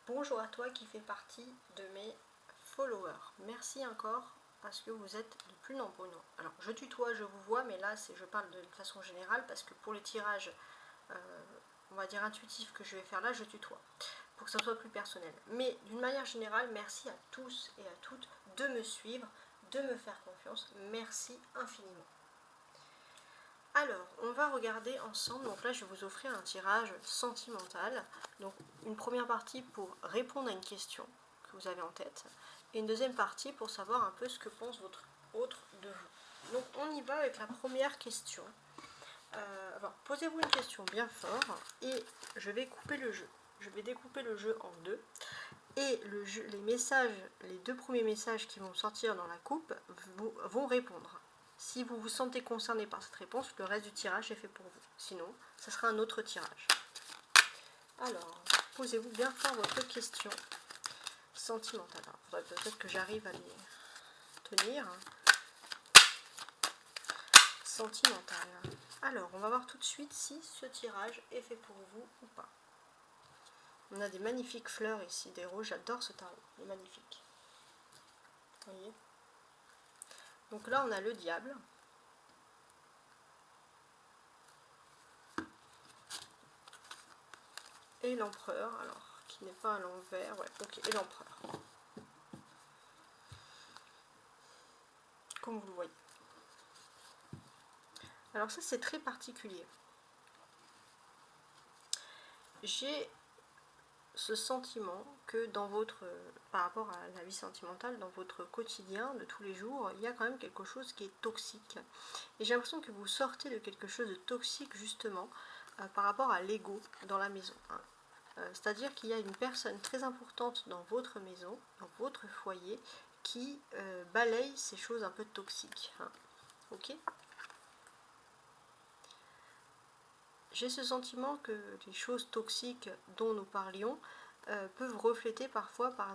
Bonjour à toi qui fais partie de mes followers. Merci encore parce que vous êtes de plus nombreux. Alors je tutoie, je vous vois, mais là je parle de façon générale parce que pour les tirages, on va dire intuitifs que je vais faire là, je tutoie pour que ça soit plus personnel. Mais d'une manière générale, merci à tous et à toutes de me suivre, de me faire confiance. Merci infiniment. Alors, on va regarder ensemble, donc là je vais vous offrir un tirage sentimental, donc une première partie pour répondre à une question que vous avez en tête, et une deuxième partie pour savoir un peu ce que pense votre autre de vous. Donc on y va avec la première question. Alors, posez-vous une question bien fort, et je vais couper le jeu. Je vais découper le jeu en deux, et les deux premiers messages qui vont sortir dans la coupe vont répondre. Si vous vous sentez concerné par cette réponse, le reste du tirage est fait pour vous. Sinon, ce sera un autre tirage. Alors, posez-vous bien fort votre question sentimentale. Il faudrait peut-être que j'arrive à les tenir. Sentimentale. Alors, on va voir tout de suite si ce tirage est fait pour vous ou pas. On a des magnifiques fleurs ici, des roses. J'adore ce tarot. Il est magnifique. Vous voyez ? Donc là, on a le diable. Et l'empereur, alors, qui n'est pas à l'envers, ouais, ok, et l'empereur. Comme vous le voyez. Alors ça, c'est très particulier. J'ai ce sentiment que dans votre, par rapport à la vie sentimentale, dans votre quotidien de tous les jours, il y a quand même quelque chose qui est toxique. Et j'ai l'impression que vous sortez de quelque chose de toxique, justement, par rapport à l'ego dans la maison. C'est-à-dire qu'il y a une personne très importante dans votre maison, dans votre foyer, qui balaye ces choses un peu toxiques. Ok ? J'ai ce sentiment que les choses toxiques dont nous parlions peuvent refléter parfois par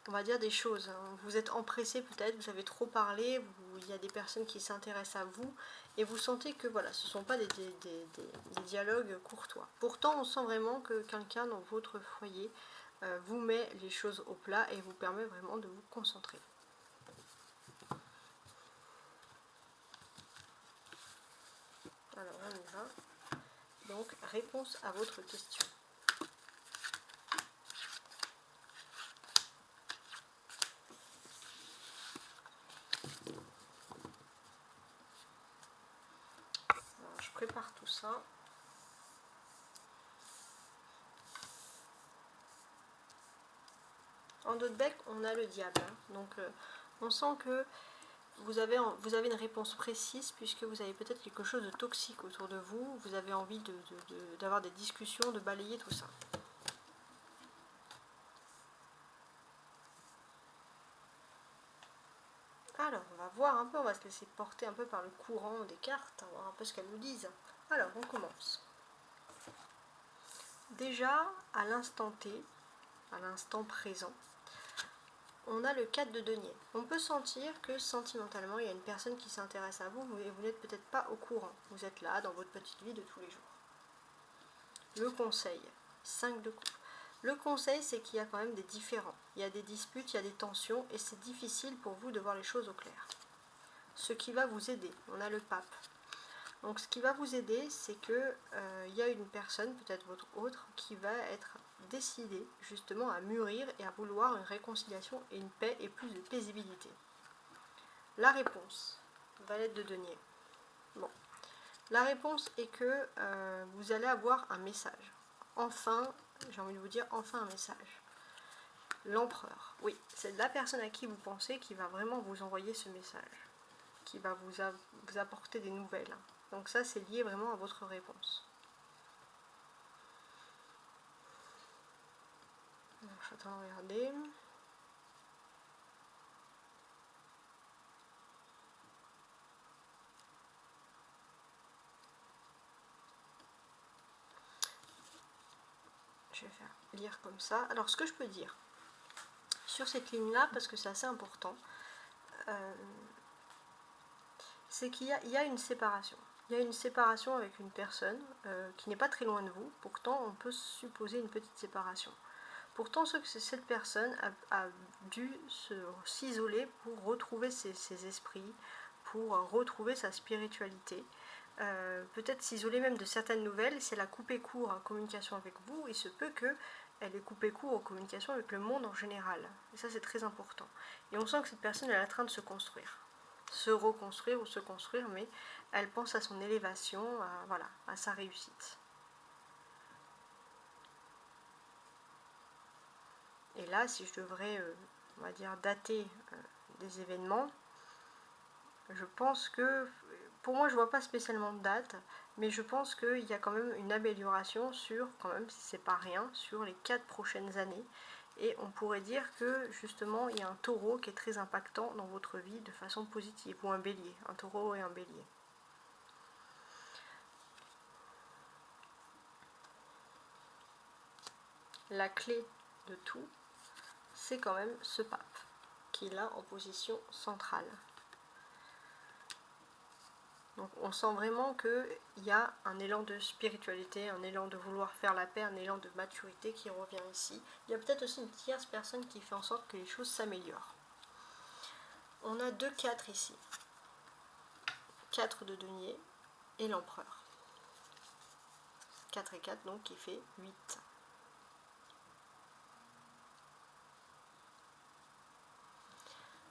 on va dire des choses. Vous êtes empressé peut-être, vous avez trop parlé, il y a des personnes qui s'intéressent à vous et vous sentez que voilà, ce ne sont pas des dialogues courtois. Pourtant, on sent vraiment que quelqu'un dans votre foyer vous met les choses au plat et vous permet vraiment de vous concentrer. Alors on y va. Donc, réponse à votre question. Alors, je prépare tout ça. En dos de bec, on a le diable. Donc, on sent que vous avez une réponse précise puisque vous avez peut-être quelque chose de toxique autour de vous. Vous avez envie d'avoir des discussions, de balayer tout ça. Alors, on va voir un peu, on va se laisser porter un peu par le courant des cartes, on va voir un peu ce qu'elles nous disent. Alors, on commence. Déjà, à l'instant T, à l'instant présent, on a le 4 de denier. On peut sentir que sentimentalement, il y a une personne qui s'intéresse à vous et vous n'êtes peut-être pas au courant. Vous êtes là dans votre petite vie de tous les jours. Le conseil, 5 de coupe. Le conseil, c'est qu'il y a quand même des différends. Il y a des disputes, il y a des tensions et c'est difficile pour vous de voir les choses au clair. Ce qui va vous aider, on a le pape. Donc ce qui va vous aider, c'est que y a une personne, peut-être votre autre, qui va être décidée justement à mûrir et à vouloir une réconciliation et une paix et plus de paisibilité. La réponse, valette de denier. Bon, la réponse est que vous allez avoir un message. Enfin, j'ai envie de vous dire, enfin un message. L'empereur, oui, c'est la personne à qui vous pensez qui va vraiment vous envoyer ce message, qui va vous apporter des nouvelles. Donc ça, c'est lié vraiment à votre réponse. Alors, je suis en train de regarder. Je vais faire lire comme ça. Alors, ce que je peux dire sur cette ligne-là, parce que c'est assez important, c'est qu'il y a une séparation. Il y a une séparation avec une personne qui n'est pas très loin de vous, pourtant on peut supposer une petite séparation. Pourtant, cette personne a dû s'isoler pour retrouver ses esprits, pour retrouver sa spiritualité, peut-être s'isoler même de certaines nouvelles. Si elle a coupé court en communication avec vous, il se peut qu'elle ait coupé court en communication avec le monde en général. Et ça, c'est très important. Et on sent que cette personne est en train de se construire, se reconstruire ou se construire, mais elle pense à son élévation, voilà, à sa réussite. Et là, si je devrais, on va dire, dater des événements, je pense que, pour moi, je ne vois pas spécialement de date, mais je pense qu'il y a quand même une amélioration sur, quand même, si c'est pas rien, sur les 4 prochaines années. Et on pourrait dire que, justement, il y a un taureau qui est très impactant dans votre vie de façon positive, ou un bélier, un taureau et un bélier. La clé de tout, c'est quand même ce pape, qui est là en position centrale. Donc on sent vraiment qu'il y a un élan de spiritualité, un élan de vouloir faire la paix, un élan de maturité qui revient ici. Il y a peut-être aussi une tierce personne qui fait en sorte que les choses s'améliorent. On a 2 4 ici. 4 de denier et l'empereur. 4 et 4 donc qui fait 8.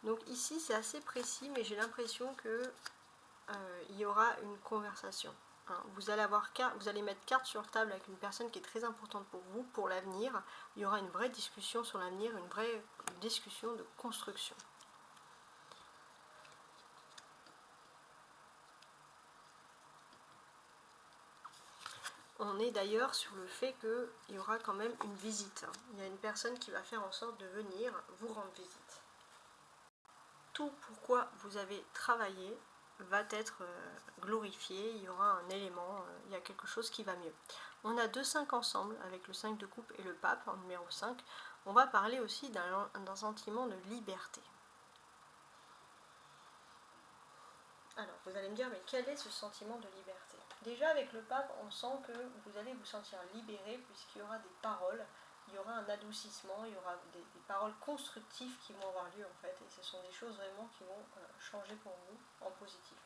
Donc ici c'est assez précis, mais j'ai l'impression que il y aura une conversation. Hein. Vous allez mettre carte sur table avec une personne qui est très importante pour vous, pour l'avenir. Il y aura une vraie discussion sur l'avenir, une vraie discussion de construction. On est d'ailleurs sur le fait qu'il y aura quand même une visite. Il y a une personne qui va faire en sorte de venir vous rendre visite. Tout pourquoi vous avez travaillé va être glorifié, il y aura un élément, il y a quelque chose qui va mieux. On a 2 5 ensemble, avec le 5 de coupe et le pape en numéro 5. On va parler aussi d'un sentiment de liberté. Alors, vous allez me dire, mais quel est ce sentiment de liberté? Déjà, avec le pape, on sent que vous allez vous sentir libéré, puisqu'il y aura des paroles, il y aura un adoucissement, il y aura des paroles constructives qui vont avoir lieu, en fait, et ce sont des choses vraiment qui vont changer pour vous en positif.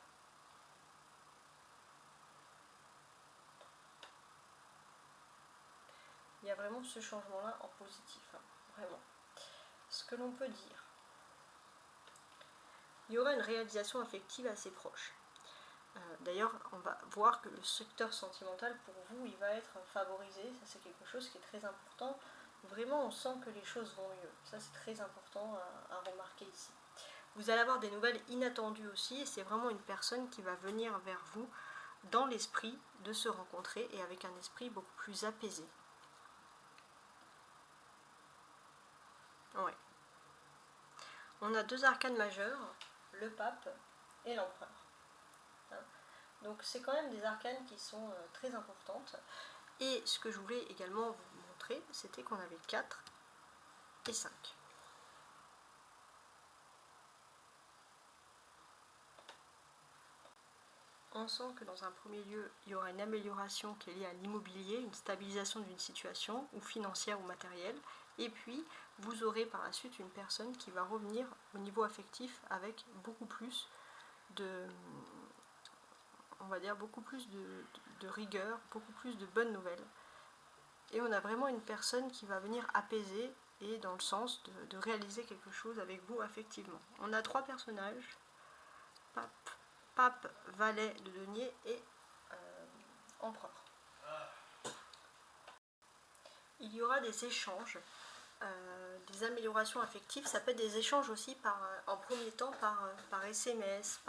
Il y a vraiment ce changement-là en positif, hein, vraiment. Ce que l'on peut dire, il y aura une réalisation affective assez proche. D'ailleurs, on va voir que le secteur sentimental, pour vous, il va être favorisé. Ça, c'est quelque chose qui est très important. Vraiment, on sent que les choses vont mieux. Ça, c'est très important à remarquer ici. Vous allez avoir des nouvelles inattendues aussi, et c'est vraiment une personne qui va venir vers vous dans l'esprit de se rencontrer, et avec un esprit beaucoup plus apaisé. Ouais. On a 2 arcanes majeures, le pape et l'empereur. Donc c'est quand même des arcanes qui sont très importantes. Et ce que je voulais également vous montrer, c'était qu'on avait 4 et 5. On sent que dans un premier lieu, il y aura une amélioration qui est liée à l'immobilier, une stabilisation d'une situation, ou financière ou matérielle. Et puis, vous aurez par la suite une personne qui va revenir au niveau affectif avec beaucoup plus de, on va dire, beaucoup plus de rigueur, beaucoup plus de bonnes nouvelles. Et on a vraiment une personne qui va venir apaiser et dans le sens de réaliser quelque chose avec vous affectivement. On a 3 personnages, pape, valet de denier et empereur. Il y aura des échanges, des améliorations affectives. Ça peut être des échanges aussi en premier temps par SMS,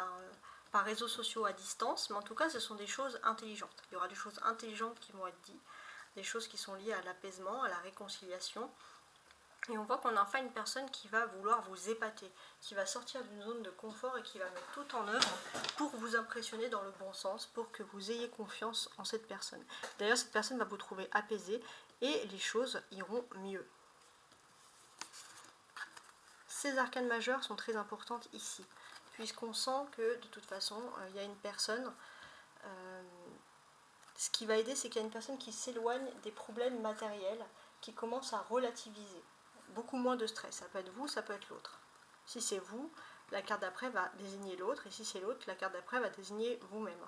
par réseaux sociaux à distance, mais en tout cas ce sont des choses intelligentes. Il y aura des choses intelligentes qui vont être dites, des choses qui sont liées à l'apaisement, à la réconciliation. Et on voit qu'on a enfin une personne qui va vouloir vous épater, qui va sortir d'une zone de confort et qui va mettre tout en œuvre pour vous impressionner dans le bon sens, pour que vous ayez confiance en cette personne. D'ailleurs, cette personne va vous trouver apaisé et les choses iront mieux. Ces arcanes majeures sont très importantes ici, puisqu'on sent que de toute façon, il y a une personne ce qui va aider, c'est qu'il y a une personne qui s'éloigne des problèmes matériels, qui commence à relativiser. Beaucoup moins de stress. Ça peut être vous, ça peut être l'autre. Si c'est vous, la carte d'après va désigner l'autre, et si c'est l'autre, la carte d'après va désigner vous-même.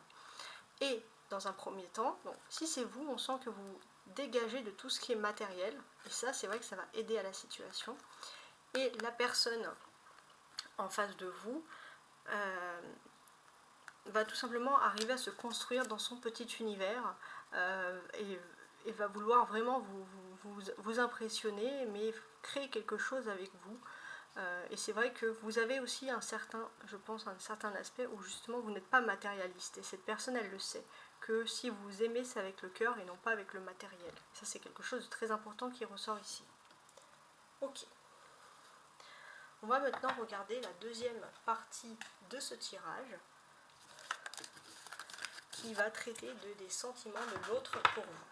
Et dans un premier temps, donc, si c'est vous, on sent que vous dégagez de tout ce qui est matériel, et ça, c'est vrai que ça va aider à la situation. Et la personne en face de vous va tout simplement arriver à se construire dans son petit univers et va vouloir vraiment vous impressionner, mais créer quelque chose avec vous. Et c'est vrai que vous avez aussi un certain aspect où justement vous n'êtes pas matérialiste, et cette personne elle le sait, que si vous aimez c'est avec le cœur et non pas avec le matériel. Ça c'est quelque chose de très important qui ressort ici. Ok. On va maintenant regarder la deuxième partie de ce tirage qui va traiter des sentiments de l'autre pour vous.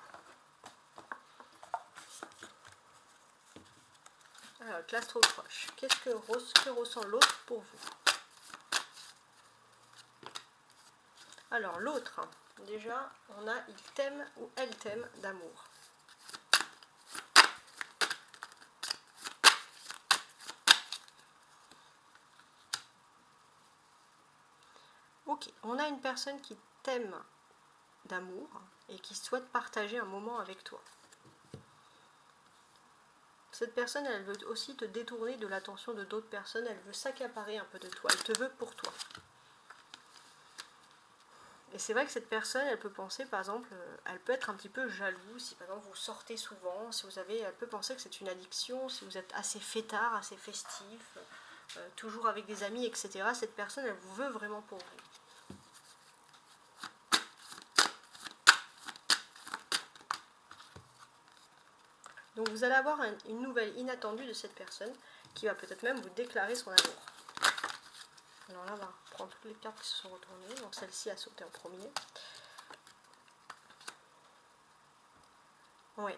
Alors, l'astroproche. Qu'est-ce que ressent l'autre pour vous? Alors, l'autre, déjà, on a il t'aime ou elle t'aime d'amour. Ok, on a une personne qui t'aime d'amour et qui souhaite partager un moment avec toi. Cette personne, elle veut aussi te détourner de l'attention de d'autres personnes, elle veut s'accaparer un peu de toi, elle te veut pour toi. Et c'est vrai que cette personne, elle peut penser, par exemple, elle peut être un petit peu jalouse, si par exemple vous sortez souvent, si vous avez, elle peut penser que c'est une addiction, si vous êtes assez fêtard, assez festif, toujours avec des amis, etc. Cette personne, elle vous veut vraiment pour vous. Donc vous allez avoir une nouvelle inattendue de cette personne qui va peut-être même vous déclarer son amour. Alors là, on va prendre toutes les cartes qui se sont retournées. Donc celle-ci a sauté en premier. Oui.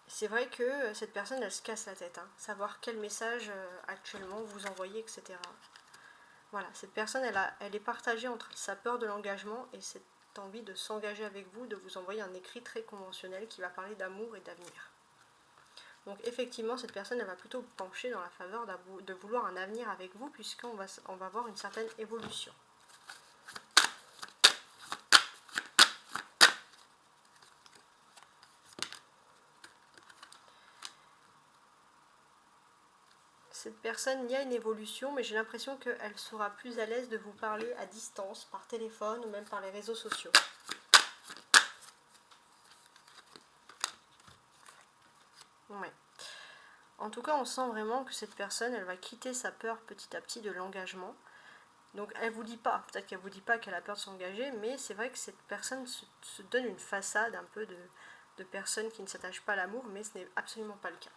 C'est vrai que cette personne, elle se casse la tête. Savoir quel message actuellement vous envoyez, etc. Voilà, cette personne, elle est partagée entre sa peur de l'engagement et cette envie de s'engager avec vous, de vous envoyer un écrit très conventionnel qui va parler d'amour et d'avenir. Donc effectivement, cette personne, elle va plutôt pencher dans la faveur de vouloir un avenir avec vous, puisqu'on va avoir une certaine évolution. Cette personne, il y a une évolution, mais j'ai l'impression qu'elle sera plus à l'aise de vous parler à distance, par téléphone ou même par les réseaux sociaux. Ouais. En tout cas, on sent vraiment que cette personne, elle va quitter sa peur petit à petit de l'engagement. Donc elle vous dit pas, peut-être qu'elle vous dit pas qu'elle a peur de s'engager, mais c'est vrai que cette personne se donne une façade un peu de personne qui ne s'attache pas à l'amour, mais ce n'est absolument pas le cas.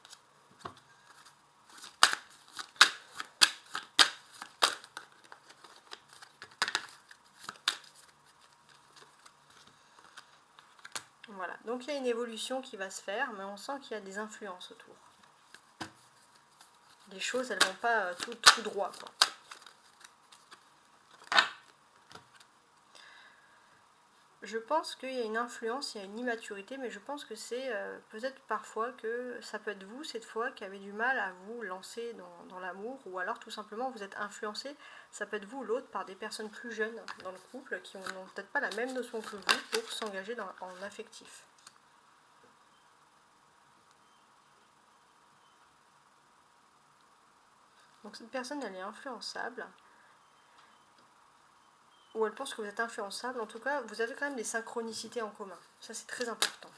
Voilà, donc il y a une évolution qui va se faire, mais on sent qu'il y a des influences autour. Les choses, elles vont pas tout droit, quoi. Je pense qu'il y a une influence, il y a une immaturité, mais je pense que c'est peut-être parfois que ça peut être vous, cette fois, qui avez du mal à vous lancer dans l'amour, ou alors tout simplement vous êtes influencé, ça peut être vous ou l'autre, par des personnes plus jeunes dans le couple, qui n'ont peut-être pas la même notion que vous pour s'engager en affectif. Donc cette personne, elle est influençable, ou elle pense que vous êtes influençable. En tout cas, vous avez quand même des synchronicités en commun. Ça, c'est très important.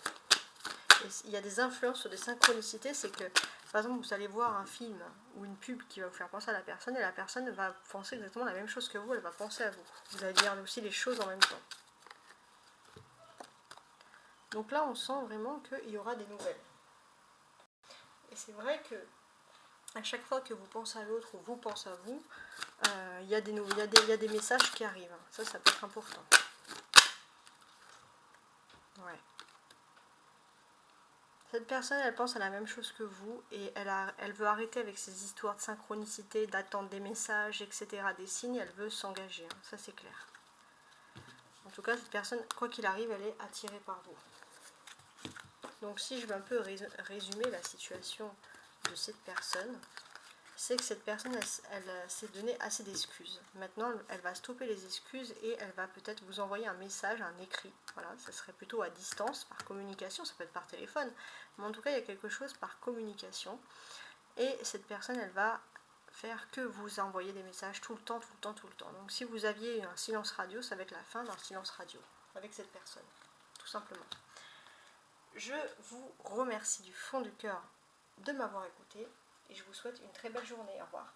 Et il y a des influences sur des synchronicités, c'est que, par exemple, vous allez voir un film ou une pub qui va vous faire penser à la personne, et la personne va penser exactement la même chose que vous, elle va penser à vous. Vous allez dire aussi les choses en même temps. Donc là, on sent vraiment qu'il y aura des nouvelles. Et c'est vrai que à chaque fois que vous pensez à l'autre ou vous pensez à vous, il y a des messages qui arrivent. Ça peut être important. Ouais. Cette personne, elle pense à la même chose que vous et elle veut arrêter avec ces histoires de synchronicité, d'attendre des messages, etc., des signes. Elle veut s'engager. Ça, c'est clair. Donc tout cas, cette personne, quoi qu'il arrive, elle est attirée par vous. Donc si je veux un peu résumer la situation de cette personne, c'est que cette personne, elle s'est donné assez d'excuses. Maintenant, elle va stopper les excuses et elle va peut-être vous envoyer un message, un écrit. Voilà, ça serait plutôt à distance, par communication, ça peut être par téléphone. Mais en tout cas, il y a quelque chose par communication. Et cette personne, elle va faire que vous envoyer des messages tout le temps, tout le temps, tout le temps. Donc si vous aviez un silence radio, ça va être la fin d'un silence radio avec cette personne, tout simplement. Je vous remercie du fond du cœur de m'avoir écouté et je vous souhaite une très belle journée. Au revoir.